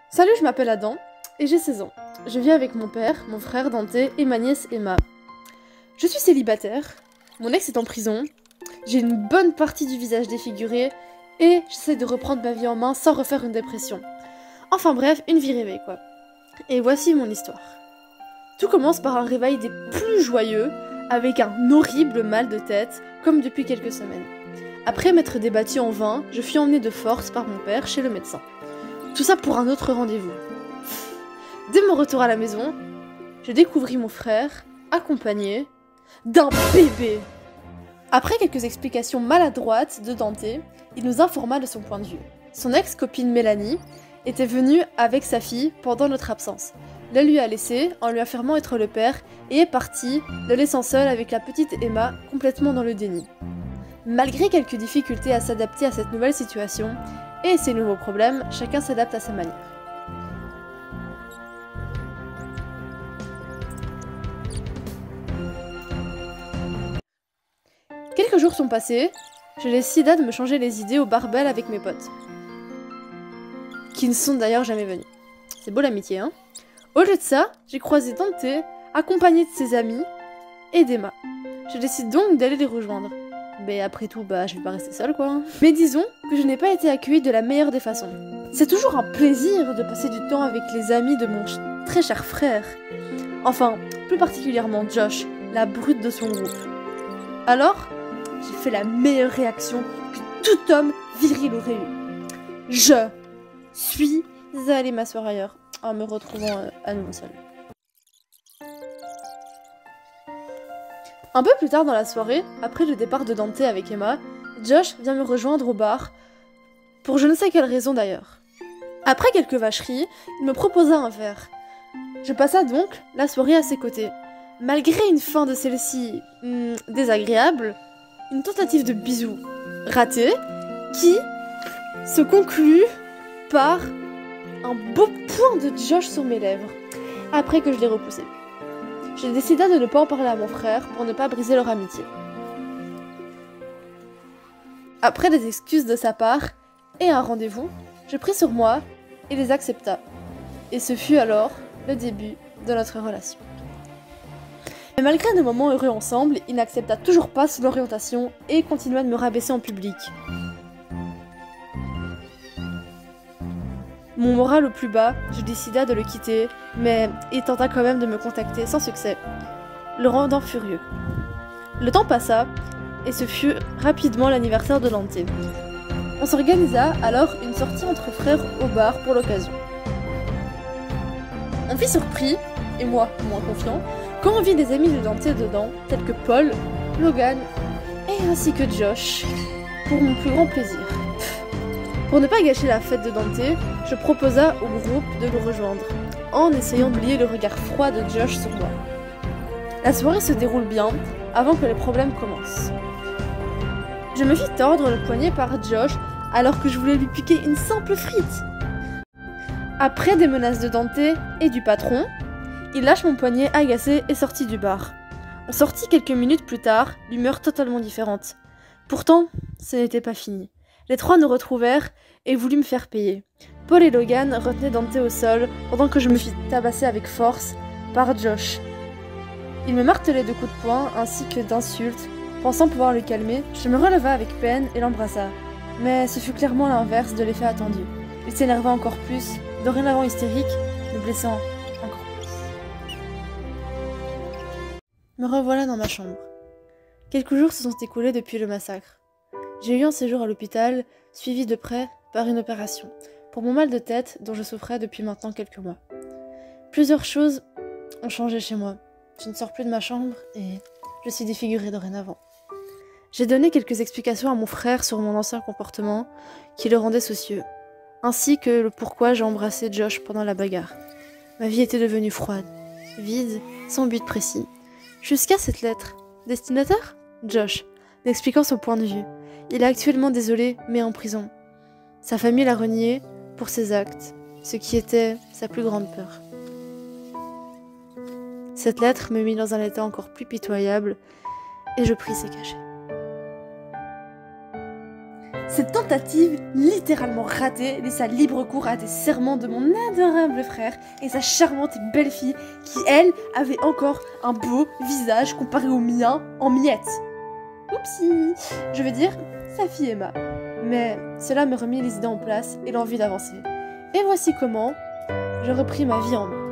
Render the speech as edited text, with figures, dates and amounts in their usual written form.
Salut, je m'appelle Adam et j'ai 16 ans. Je vis avec mon père, mon frère Dante et ma nièce Emma. Je suis célibataire, mon ex est en prison, j'ai une bonne partie du visage défiguré et j'essaie de reprendre ma vie en main sans refaire une dépression. Enfin bref, une vie rêvée quoi. Et voici mon histoire. Tout commence par un réveil des plus joyeux avec un horrible mal de tête comme depuis quelques semaines. Après m'être débattue en vain, je fus emmenée de force par mon père chez le médecin. Tout ça pour un autre rendez-vous. Dès mon retour à la maison, je découvris mon frère accompagné d'un bébé. Après quelques explications maladroites de Dante, il nous informa de son point de vue. Son ex-copine Mélanie était venue avec sa fille pendant notre absence. La lui a laissé en lui affirmant être le père et est partie, le laissant seul avec la petite Emma complètement dans le déni. Malgré quelques difficultés à s'adapter à cette nouvelle situation et ses nouveaux problèmes, chacun s'adapte à sa manière. Quelques jours sont passés, je décida de me changer les idées au barbel avec mes potes. Qui ne sont d'ailleurs jamais venus. C'est beau l'amitié, hein? Au lieu de ça, j'ai croisé Dante, accompagné de ses amis et d'Emma. Je décide donc d'aller les rejoindre. Mais après tout, je vais pas rester seule quoi. Mais disons que je n'ai pas été accueillie de la meilleure des façons. C'est toujours un plaisir de passer du temps avec les amis de mon très cher frère. Enfin, plus particulièrement Josh, la brute de son groupe. Alors, j'ai fait la meilleure réaction que tout homme viril aurait eu. Je suis allée m'asseoir ailleurs, en me retrouvant à nouveau seule. Un peu plus tard dans la soirée, après le départ de Dante avec Emma, Josh vient me rejoindre au bar, pour je ne sais quelle raison d'ailleurs. Après quelques vacheries, il me proposa un verre. Je passa donc la soirée à ses côtés. Malgré une fin de celle-ci désagréable, une tentative de bisou ratée, qui se conclut par un beau point de Josh sur mes lèvres, après que je l'ai repoussé. Je décida de ne pas en parler à mon frère pour ne pas briser leur amitié. Après des excuses de sa part et un rendez-vous, je pris sur moi et les accepta. Et ce fut alors le début de notre relation. Mais malgré nos moments heureux ensemble, il n'accepta toujours pas son orientation et continua de me rabaisser en public. Mon moral au plus bas, je décida de le quitter, mais il tenta quand même de me contacter sans succès, le rendant furieux. Le temps passa, et ce fut rapidement l'anniversaire de Dante. On s'organisa alors une sortie entre frères au bar pour l'occasion. On fut surpris, et moi moins confiant, quand on vit des amis de Dante dedans, tels que Paul, Logan, et ainsi que Josh, pour mon plus grand plaisir. Pour ne pas gâcher la fête de Dante, je proposa au groupe de le rejoindre, en essayant d'oublier le regard froid de Josh sur moi. La soirée se déroule bien, avant que les problèmes commencent. Je me fis tordre le poignet par Josh, alors que je voulais lui piquer une simple frite. Après des menaces de Dante et du patron, il lâche mon poignet agacé et sortit du bar. On sortit quelques minutes plus tard, l'humeur totalement différente. Pourtant, ce n'était pas fini. Les trois nous retrouvèrent et voulurent me faire payer. Paul et Logan retenaient Dante au sol pendant que je me fis tabasser avec force par Josh. Il me martelait de coups de poing ainsi que d'insultes. Pensant pouvoir le calmer, je me releva avec peine et l'embrassa. Mais ce fut clairement l'inverse de l'effet attendu. Il s'énerva encore plus, dorénavant hystérique, me blessant encore plus. Me revoilà dans ma chambre. Quelques jours se sont écoulés depuis le massacre. J'ai eu un séjour à l'hôpital, suivi de près par une opération, pour mon mal de tête dont je souffrais depuis maintenant quelques mois. Plusieurs choses ont changé chez moi. Je ne sors plus de ma chambre et je suis défigurée dorénavant. J'ai donné quelques explications à mon frère sur mon ancien comportement qui le rendait soucieux, ainsi que le pourquoi j'ai embrassé Josh pendant la bagarre. Ma vie était devenue froide, vide, sans but précis. Jusqu'à cette lettre. Destinataire ? Josh, m'expliquant son point de vue. Il est actuellement désolé, mais en prison. Sa famille l'a renié pour ses actes, ce qui était sa plus grande peur. Cette lettre me mit dans un état encore plus pitoyable, et je pris ses cachets. Cette tentative, littéralement ratée, laissa libre cours à des serments de mon adorable frère et sa charmante et belle fille qui, elle, avait encore un beau visage comparé au mien en miettes. Oupsie! Je veux dire, sa fille Emma. Mais cela me remit les idées en place et l'envie d'avancer. Et voici comment je repris ma vie en main.